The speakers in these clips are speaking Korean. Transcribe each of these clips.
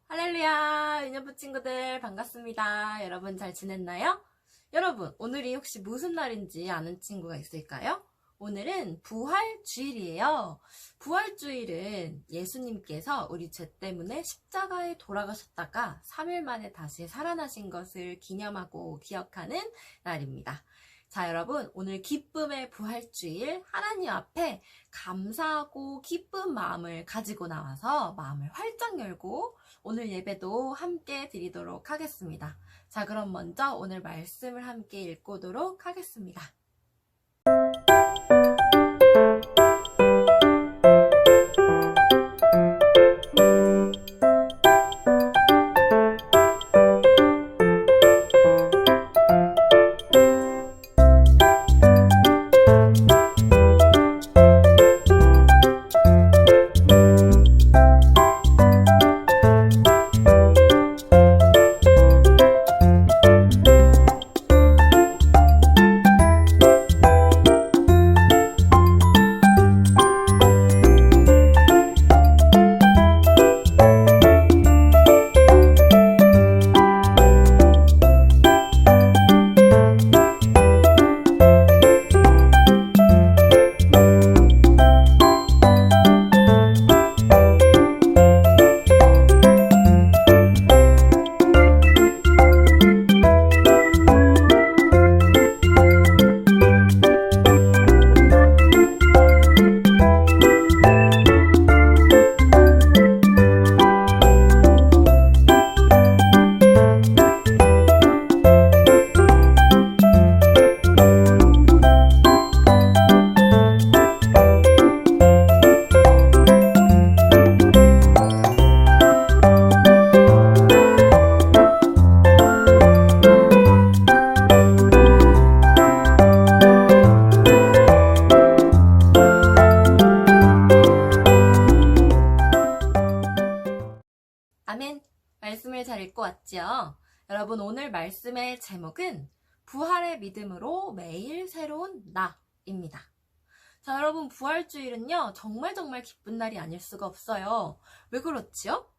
할렐루야, 유년부 친구들 반갑습니다. 여러분 잘 지냈나요? 여러분, 오늘이 혹시 무슨 날인지 아는 친구가 있을까요? 오늘은 부활주일이에요. 부활주일은 예수님께서 우리 죄 때문에 십자가에 돌아가셨다가 3일 만에 다시 살아나신 것을 기념하고 기억하는 날입니다. 자, 여러분, 오늘 기쁨의 부활주일 하나님 앞에 감사하고 기쁜 마음을 가지고 나와서 마음을 활짝 열고 오늘 예배도 함께 드리도록 하겠습니다. 자, 그럼 먼저 오늘 말씀을 함께 읽고도록 하겠습니다. 아멘. 말씀을 잘 읽고 왔지요? 여러분, 오늘 말씀의 제목은 부활의 믿음으로 매일 새로운 나입니다. 자, 여러분, 부활주일은요, 정말 기쁜 날이 아닐 수가 없어요. 왜 그렇지요?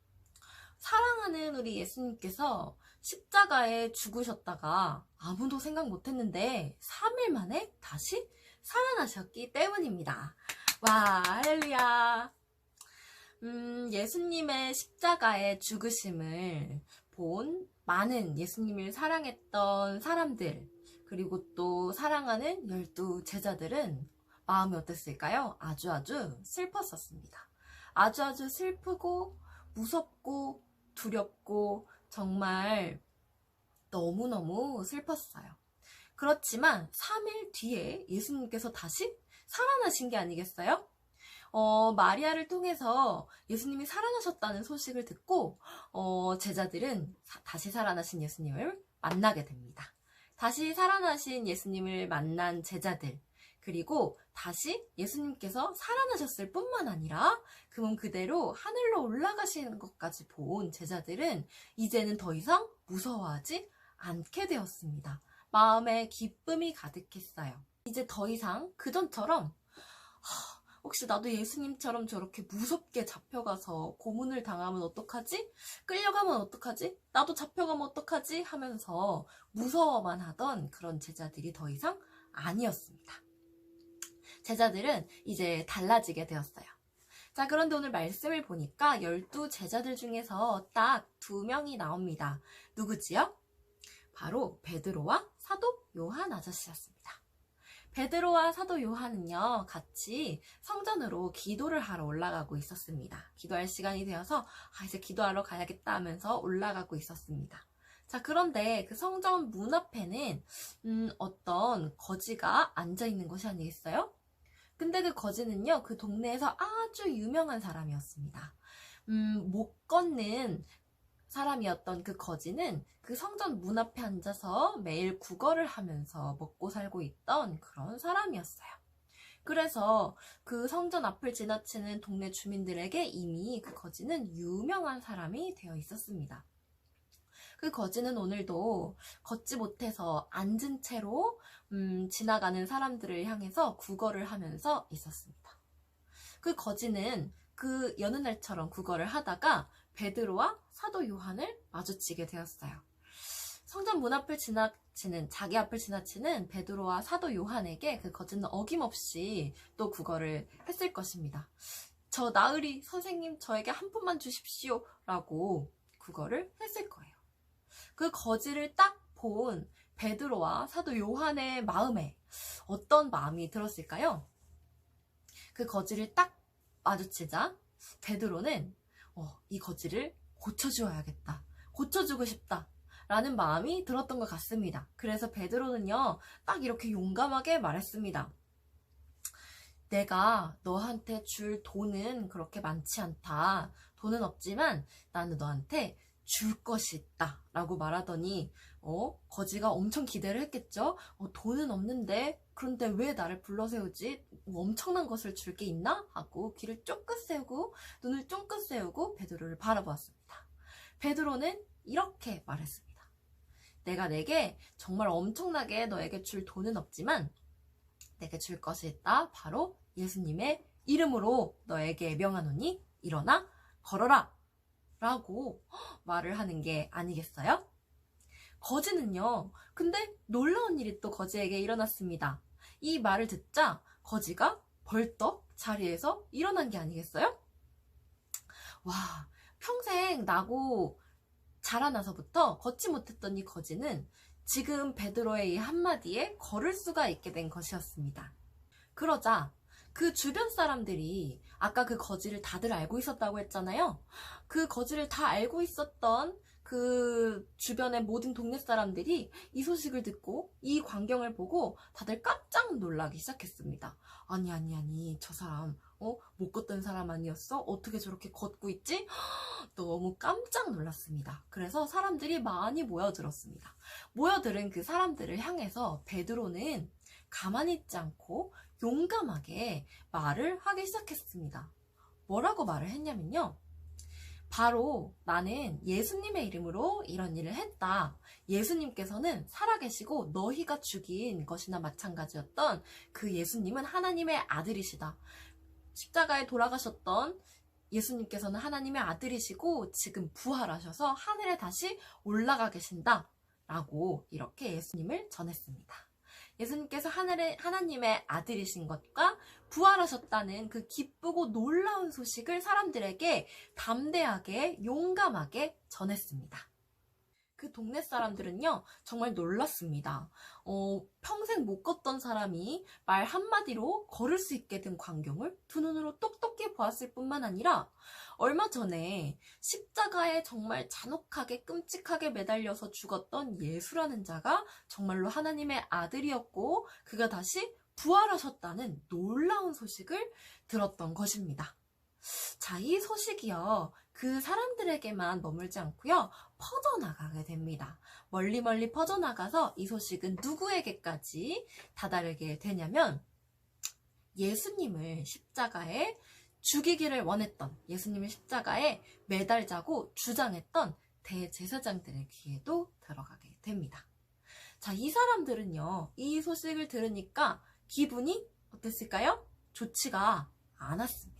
사랑하는 우리 예수님께서 십자가에 죽으셨다가 아무도 생각 못했는데 3일 만에 다시 살아나셨기 때문입니다. 와, 할렐루야. 예수님의 십자가의 죽으심을 본 많은 예수님을 사랑했던 사람들, 그리고 또 사랑하는 12 제자들은 마음이 어땠을까요? 아주 슬펐었습니다. 아주 슬프고 무섭고 두렵고 정말 너무너무 슬펐어요. 그렇지만 3일 뒤에 예수님께서 다시 살아나신 게 아니겠어요? 마리아를 통해서 예수님이 살아나셨다는 소식을 듣고 제자들은 다시 살아나신 예수님을 만나게 됩니다. 다시 살아나신 예수님을 만난 제자들, 그리고 다시 예수님께서 살아나셨을 뿐만 아니라 그 몸 그대로 하늘로 올라가시는 것까지 본 제자들은 이제는 더 이상 무서워하지 않게 되었습니다. 마음에 기쁨이 가득했어요. 이제 더 이상 그전처럼 혹시 나도 예수님처럼 저렇게 무섭게 잡혀가서 고문을 당하면 어떡하지? 끌려가면 어떡하지? 나도 잡혀가면 어떡하지? 하면서 무서워만 하던 그런 제자들이 더 이상 아니었습니다. 제자들은 이제 달라지게 되었어요. 자, 그런데 오늘 말씀을 보니까 12제자들 중에서 딱 2명이 나옵니다. 누구지요? 바로 베드로와 사도 요한 아저씨였습니다. 베드로와 사도 요한은요, 같이 성전으로 기도를 하러 올라가고 있었습니다. 기도할 시간이 되어서 이제 기도하러 가야겠다 하면서 올라가고 있었습니다. 자, 그런데 그 성전 문 앞에는 어떤 거지가 앉아있는 것이 아니겠어요? 근데 그 거지는요, 그 동네에서 아주 유명한 사람이었습니다. 못 걷는 사람이었던 그 거지는 그 성전 문 앞에 앉아서 매일 구걸을 하면서 먹고 살고 있던 그런 사람이었어요. 그래서 그 성전 앞을 지나치는 동네 주민들에게 이미 그 거지는 유명한 사람이 되어 있었습니다. 그 거지는 오늘도 걷지 못해서 앉은 채로 지나가는 사람들을 향해서 구걸을 하면서 있었습니다. 그 거지는 그 여느 날처럼 구걸을 하다가 베드로와 사도 요한을 마주치게 되었어요. 성전 문 앞을 자기 앞을 지나치는 베드로와 사도 요한에게 그 거지는 어김없이 또 구걸을 했을 것입니다. 저 나으리 선생님, 저에게 한 푼만 주십시오 라고 구걸을 했을 거예요. 그 거지를 딱 본 베드로와 사도 요한의 마음에 어떤 마음이 들었을까요? 그 거지를 딱 마주치자 베드로는 이 거지를 고쳐주어야겠다, 고쳐주고 싶다 라는 마음이 들었던 것 같습니다. 그래서 베드로는요, 딱 이렇게 용감하게 말했습니다. 내가 너한테 줄 돈은 그렇게 많지 않다. 돈은 없지만 나는 너한테 줄 것이 있다 라고 말하더니 거지가 엄청 기대를 했겠죠. 돈은 없는데 그런데 왜 나를 불러세우지? 뭐 엄청난 것을 줄 게 있나? 하고 귀를 쫑긋 세우고 눈을 쫑긋 세우고 베드로를 바라보았습니다. 베드로는 이렇게 말했습니다. 내가 내게 정말 엄청나게 너에게 줄 돈은 없지만 내게 줄 것이 있다. 바로 예수님의 이름으로 너에게 명하노니 일어나 걸어라 라고 말을 하는 게 아니겠어요? 거지는요, 근데 놀라운 일이 또 거지에게 일어났습니다. 이 말을 듣자 거지가 벌떡 자리에서 일어난 게 아니겠어요? 와, 평생 나고 자라나서부터 걷지 못했던 이 거지는 지금 베드로의 이 한마디에 걸을 수가 있게 된 것이었습니다. 그러자 그 주변 사람들이 아까 그 거지를 다들 알고 있었다고 했잖아요. 그 거지를 다 알고 있었던 그 주변의 모든 동네 사람들이 이 소식을 듣고 이 광경을 보고 다들 깜짝 놀라기 시작했습니다. 아니, 저 사람 못 걷던 사람 아니었어? 어떻게 저렇게 걷고 있지? 너무 깜짝 놀랐습니다. 그래서 사람들이 많이 모여들었습니다. 모여들은 그 사람들을 향해서 베드로는 가만히 있지 않고 용감하게 말을 하기 시작했습니다. 뭐라고 말을 했냐면요. 바로 나는 예수님의 이름으로 이런 일을 했다. 예수님께서는 살아계시고 너희가 죽인 것이나 마찬가지였던 그 예수님은 하나님의 아들이시다. 십자가에 돌아가셨던 예수님께서는 하나님의 아들이시고 지금 부활하셔서 하늘에 다시 올라가 계신다. 라고 이렇게 예수님을 전했습니다. 예수님께서 하나님의 아들이신 것과 부활하셨다는 그 기쁘고 놀라운 소식을 사람들에게 담대하게 용감하게 전했습니다. 그 동네 사람들은요, 정말 놀랐습니다. 평생 못 걷던 사람이 말 한마디로 걸을 수 있게 된 광경을 두 눈으로 똑똑히 보았을 뿐만 아니라 얼마 전에 십자가에 정말 잔혹하게 끔찍하게 매달려서 죽었던 예수라는 자가 정말로 하나님의 아들이었고 그가 다시 부활하셨다는 놀라운 소식을 들었던 것입니다. 자, 이 소식이요, 그 사람들에게만 머물지 않고요, 퍼져나가게 됩니다. 멀리 퍼져나가서 이 소식은 누구에게까지 다다르게 되냐면 예수님을 십자가에 죽이기를 원했던, 예수님을 십자가에 매달자고 주장했던 대제사장들의 귀에도 들어가게 됩니다. 자, 이 사람들은요, 이 소식을 들으니까 기분이 어땠을까요? 좋지가 않았습니다.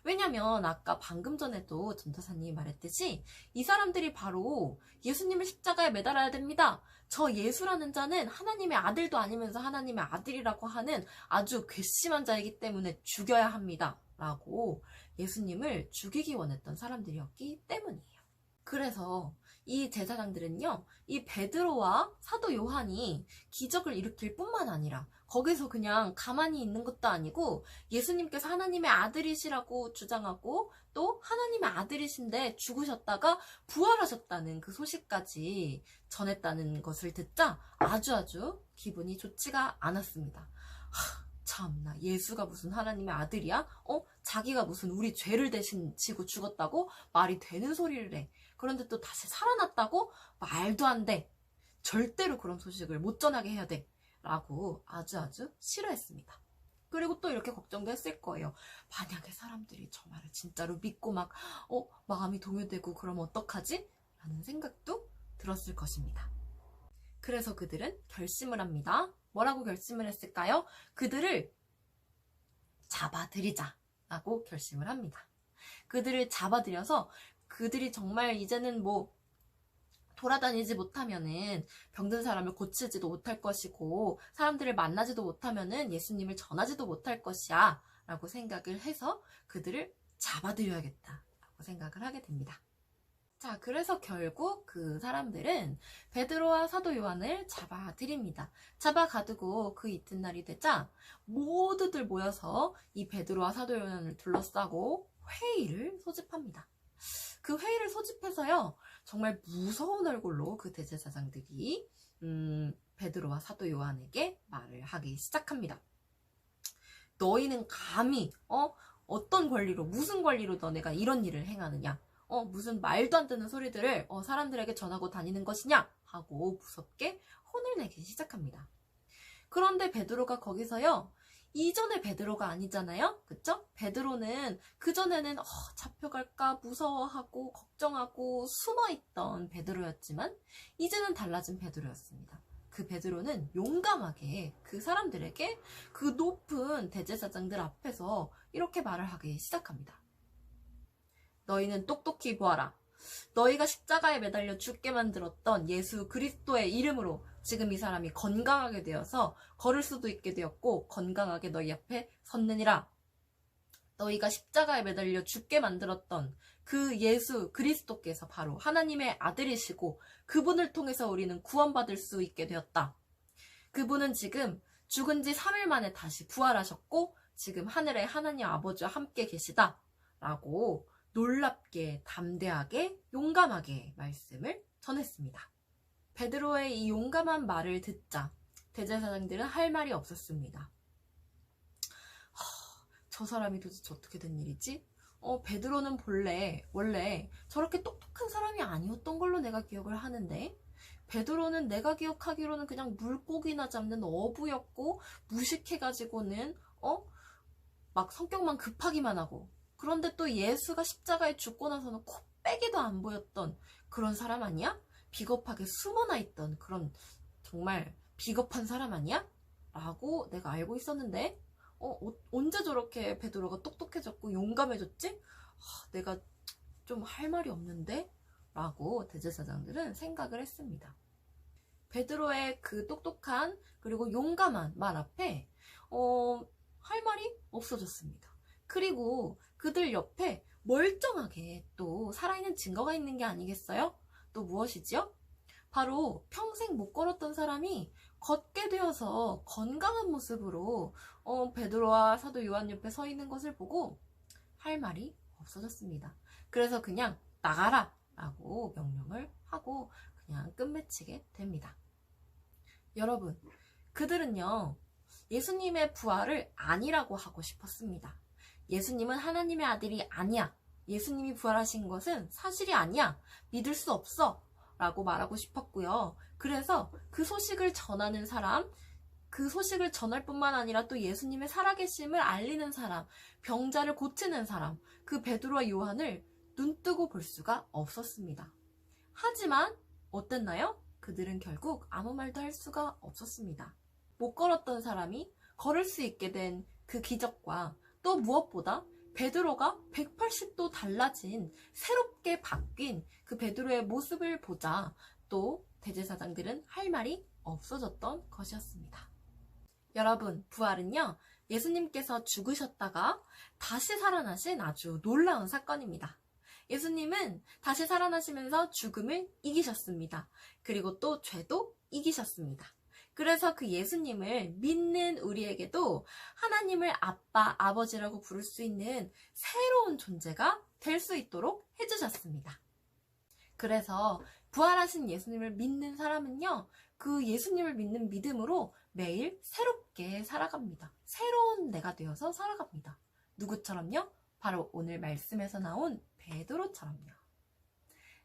왜냐면 아까 방금 전에도 전도사님이 말했듯이 이 사람들이 바로 예수님을 십자가에 매달아야 됩니다. 저 예수라는 자는 하나님의 아들도 아니면서 하나님의 아들이라고 하는 아주 괘씸한 자이기 때문에 죽여야 합니다. 라고 예수님을 죽이기 원했던 사람들이었기 때문이에요. 그래서 이 제사장들은요, 이 베드로와 사도 요한이 기적을 일으킬 뿐만 아니라 거기서 그냥 가만히 있는 것도 아니고 예수님께서 하나님의 아들이시라고 주장하고 또 하나님의 아들이신데 죽으셨다가 부활하셨다는 그 소식까지 전했다는 것을 듣자 아주 기분이 좋지가 않았습니다. 참나, 예수가 무슨 하나님의 아들이야? 자기가 무슨 우리 죄를 대신 지고 죽었다고? 말이 되는 소리를 해. 그런데 또 다시 살아났다고? 말도 안 돼. 절대로 그런 소식을 못 전하게 해야 돼. 라고 아주 싫어했습니다. 그리고 또 이렇게 걱정도 했을 거예요. 만약에 사람들이 저 말을 진짜로 믿고 막 마음이 동요되고 그러면 어떡하지? 라는 생각도 들었을 것입니다. 그래서 그들은 결심을 합니다. 뭐라고 결심을 했을까요? 그들을 잡아들이자 라고 결심을 합니다. 그들을 잡아들여서 그들이 정말 이제는 돌아다니지 못하면은 병든 사람을 고치지도 못할 것이고 사람들을 만나지도 못하면은 예수님을 전하지도 못할 것이야 라고 생각을 해서 그들을 잡아들여야겠다 라고 생각을 하게 됩니다. 자, 그래서 결국 그 사람들은 베드로와 사도 요한을 잡아들입니다. 잡아가두고 그 이튿날이 되자 모두들 모여서 이 베드로와 사도 요한을 둘러싸고 회의를 소집합니다. 그 회의를 소집해서요, 정말 무서운 얼굴로 그 대제사장들이 베드로와 사도 요한에게 말을 하기 시작합니다. 너희는 감히 어떤 권리로, 무슨 권리로 너네가 이런 일을 행하느냐? 무슨 말도 안 되는 소리들을 사람들에게 전하고 다니는 것이냐? 하고 무섭게 혼을 내기 시작합니다. 그런데 베드로가 거기서요, 이전의 베드로가 아니잖아요? 그쵸? 베드로는 그전에는 잡혀갈까 무서워하고 걱정하고 숨어있던 베드로였지만 이제는 달라진 베드로였습니다. 그 베드로는 용감하게 그 사람들에게 그 높은 대제사장들 앞에서 이렇게 말을 하기 시작합니다. 너희는 똑똑히 보아라. 너희가 십자가에 매달려 죽게 만들었던 예수 그리스도의 이름으로 지금 이 사람이 건강하게 되어서 걸을 수도 있게 되었고 건강하게 너희 앞에 섰느니라. 너희가 십자가에 매달려 죽게 만들었던 그 예수 그리스도께서 바로 하나님의 아들이시고 그분을 통해서 우리는 구원받을 수 있게 되었다. 그분은 지금 죽은 지 3일 만에 다시 부활하셨고 지금 하늘에 하나님 아버지와 함께 계시다. 라고 놀랍게 담대하게 용감하게 말씀을 전했습니다. 베드로의 이 용감한 말을 듣자 대제사장들은 할 말이 없었습니다. 저 사람이 도대체 어떻게 된 일이지? 베드로는 원래 저렇게 똑똑한 사람이 아니었던 걸로 내가 기억을 하는데 베드로는 내가 기억하기로는 그냥 물고기나 잡는 어부였고 무식해가지고는 막 성격만 급하기만 하고 그런데 또 예수가 십자가에 죽고 나서는 코빼기도 안 보였던 그런 사람 아니야? 비겁하게 숨어나 있던 그런 정말 비겁한 사람 아니야? 라고 내가 알고 있었는데 언제 저렇게 베드로가 똑똑해졌고 용감해졌지? 내가 좀 할 말이 없는데? 라고 대제사장들은 생각을 했습니다. 베드로의 그 똑똑한 그리고 용감한 말 앞에 할 말이 없어졌습니다. 그리고 그들 옆에 멀쩡하게 또 살아있는 증거가 있는 게 아니겠어요? 또 무엇이지요? 바로 평생 못 걸었던 사람이 걷게 되어서 건강한 모습으로 베드로와 사도 요한 옆에 서 있는 것을 보고 할 말이 없어졌습니다. 그래서 그냥 나가라 라고 명령을 하고 그냥 끝맺히게 됩니다. 여러분, 그들은요 예수님의 부활을 아니라고 하고 싶었습니다. 예수님은 하나님의 아들이 아니야. 예수님이 부활하신 것은 사실이 아니야. 믿을 수 없어. 라고 말하고 싶었고요. 그래서 그 소식을 전하는 사람, 그 소식을 전할 뿐만 아니라 또 예수님의 살아계심을 알리는 사람, 병자를 고치는 사람, 그 베드로와 요한을 눈뜨고 볼 수가 없었습니다. 하지만 어땠나요? 그들은 결국 아무 말도 할 수가 없었습니다. 못 걸었던 사람이 걸을 수 있게 된 그 기적과 또 무엇보다 베드로가 180도 달라진 새롭게 바뀐 그 베드로의 모습을 보자 또 대제사장들은 할 말이 없어졌던 것이었습니다. 여러분, 부활은요 예수님께서 죽으셨다가 다시 살아나신 아주 놀라운 사건입니다. 예수님은 다시 살아나시면서 죽음을 이기셨습니다. 그리고 또 죄도 이기셨습니다. 그래서 그 예수님을 믿는 우리에게도 하나님을 아빠, 아버지라고 부를 수 있는 새로운 존재가 될 수 있도록 해주셨습니다. 그래서 부활하신 예수님을 믿는 사람은요, 그 예수님을 믿는 믿음으로 매일 새롭게 살아갑니다. 새로운 내가 되어서 살아갑니다. 누구처럼요? 바로 오늘 말씀에서 나온 베드로처럼요.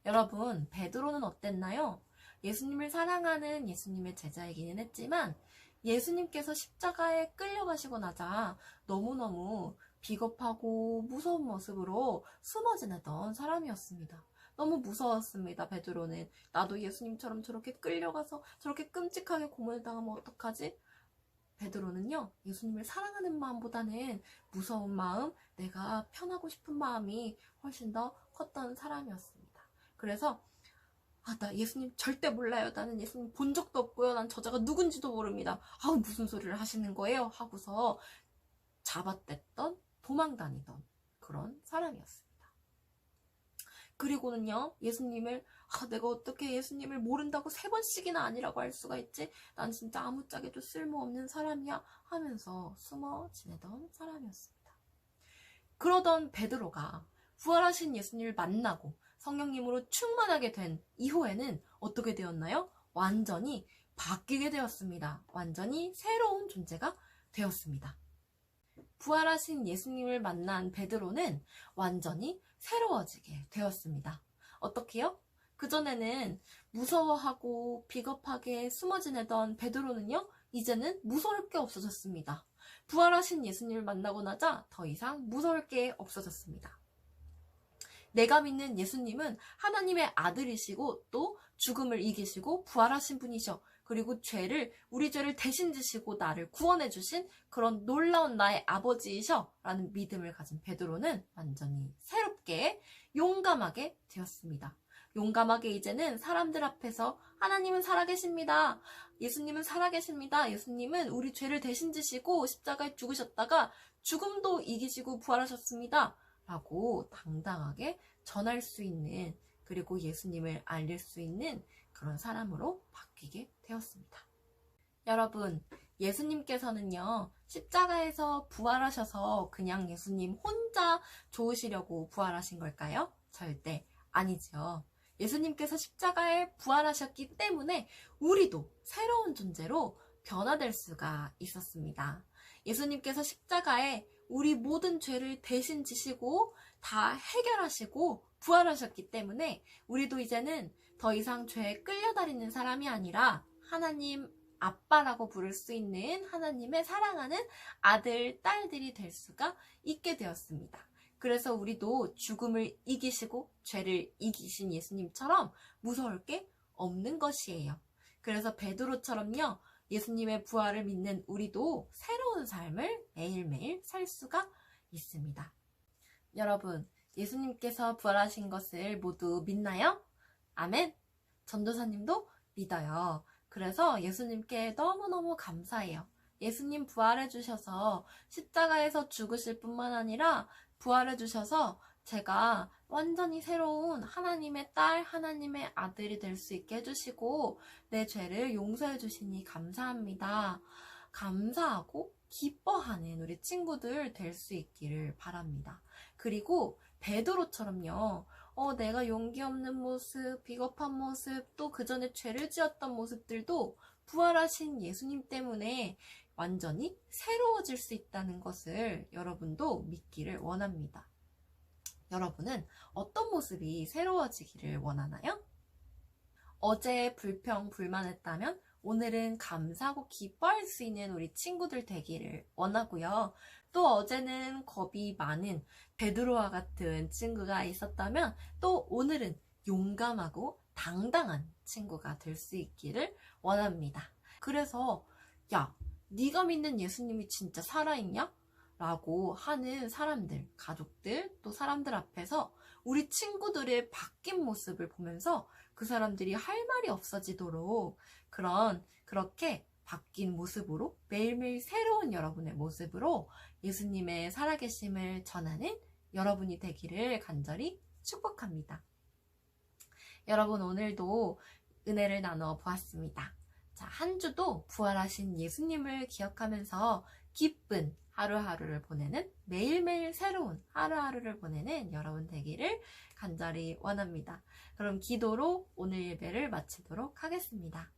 여러분, 베드로는 어땠나요? 예수님을 사랑하는 예수님의 제자이기는 했지만 예수님께서 십자가에 끌려가시고 나자 너무너무 비겁하고 무서운 모습으로 숨어 지내던 사람이었습니다. 너무 무서웠습니다. 베드로는 나도 예수님처럼 저렇게 끌려가서 저렇게 끔찍하게 고문을 당하면 어떡하지? 베드로는요, 예수님을 사랑하는 마음보다는 무서운 마음, 내가 편하고 싶은 마음이 훨씬 더 컸던 사람이었습니다. 그래서 나 예수님 절대 몰라요. 나는 예수님 본 적도 없고요. 난 저자가 누군지도 모릅니다. 무슨 소리를 하시는 거예요? 하고서 잡아댔던, 도망다니던 그런 사람이었습니다. 그리고는요, 예수님을 내가 어떻게 예수님을 모른다고 3번씩이나 아니라고 할 수가 있지? 난 진짜 아무짝에도 쓸모없는 사람이야 하면서 숨어 지내던 사람이었습니다. 그러던 베드로가 부활하신 예수님을 만나고 성령님으로 충만하게 된 이후에는 어떻게 되었나요? 완전히 바뀌게 되었습니다. 완전히 새로운 존재가 되었습니다. 부활하신 예수님을 만난 베드로는 완전히 새로워지게 되었습니다. 어떻게요? 그전에는 무서워하고 비겁하게 숨어 지내던 베드로는요, 이제는 무서울 게 없어졌습니다. 부활하신 예수님을 만나고 나자 더 이상 무서울 게 없어졌습니다. 내가 믿는 예수님은 하나님의 아들이시고 또 죽음을 이기시고 부활하신 분이셔. 그리고 우리 죄를 대신 지시고 나를 구원해 주신 그런 놀라운 나의 아버지이셔. 라는 믿음을 가진 베드로는 완전히 새롭게 용감하게 되었습니다. 용감하게 이제는 사람들 앞에서 하나님은 살아계십니다. 예수님은 살아계십니다. 예수님은 우리 죄를 대신 지시고 십자가에 죽으셨다가 죽음도 이기시고 부활하셨습니다. 라고 당당하게 전할 수 있는, 그리고 예수님을 알릴 수 있는 그런 사람으로 바뀌게 되었습니다. 여러분, 예수님께서는요, 십자가에서 부활하셔서 그냥 예수님 혼자 좋으시려고 부활하신 걸까요? 절대 아니죠. 예수님께서 십자가에 부활하셨기 때문에 우리도 새로운 존재로 변화될 수가 있었습니다. 예수님께서 십자가에 우리 모든 죄를 대신 지시고 다 해결하시고 부활하셨기 때문에 우리도 이제는 더 이상 죄에 끌려다니는 사람이 아니라 하나님 아빠라고 부를 수 있는 하나님의 사랑하는 아들, 딸들이 될 수가 있게 되었습니다. 그래서 우리도 죽음을 이기시고 죄를 이기신 예수님처럼 무서울 게 없는 것이에요. 그래서 베드로처럼요, 예수님의 부활을 믿는 우리도 새로운 삶을 매일매일 살 수가 있습니다. 여러분, 예수님께서 부활하신 것을 모두 믿나요? 아멘! 전도사님도 믿어요. 그래서 예수님께 너무너무 감사해요. 예수님 부활해 주셔서 십자가에서 죽으실 뿐만 아니라 부활해 주셔서 제가 완전히 새로운 하나님의 딸, 하나님의 아들이 될 수 있게 해주시고 내 죄를 용서해 주시니 감사합니다. 감사하고 기뻐하는 우리 친구들 될 수 있기를 바랍니다. 그리고 베드로처럼요, 내가 용기 없는 모습, 비겁한 모습, 또 그 전에 죄를 지었던 모습들도 부활하신 예수님 때문에 완전히 새로워질 수 있다는 것을 여러분도 믿기를 원합니다. 여러분은 어떤 모습이 새로워지기를 원하나요? 어제 불평, 불만했다면 오늘은 감사하고 기뻐할 수 있는 우리 친구들 되기를 원하고요. 또 어제는 겁이 많은 베드로와 같은 친구가 있었다면 또 오늘은 용감하고 당당한 친구가 될 수 있기를 원합니다. 그래서 야, 네가 믿는 예수님이 진짜 살아있냐? 라고 하는 사람들, 가족들, 또 사람들 앞에서 우리 친구들의 바뀐 모습을 보면서 그 사람들이 할 말이 없어지도록 그렇게 바뀐 모습으로 매일매일 새로운 여러분의 모습으로 예수님의 살아계심을 전하는 여러분이 되기를 간절히 축복합니다. 여러분, 오늘도 은혜를 나눠 보았습니다. 자, 한 주도 부활하신 예수님을 기억하면서 기쁜 하루하루를 보내는, 매일매일 새로운 하루하루를 보내는 여러분 되기를 간절히 원합니다. 그럼 기도로 오늘 예배를 마치도록 하겠습니다.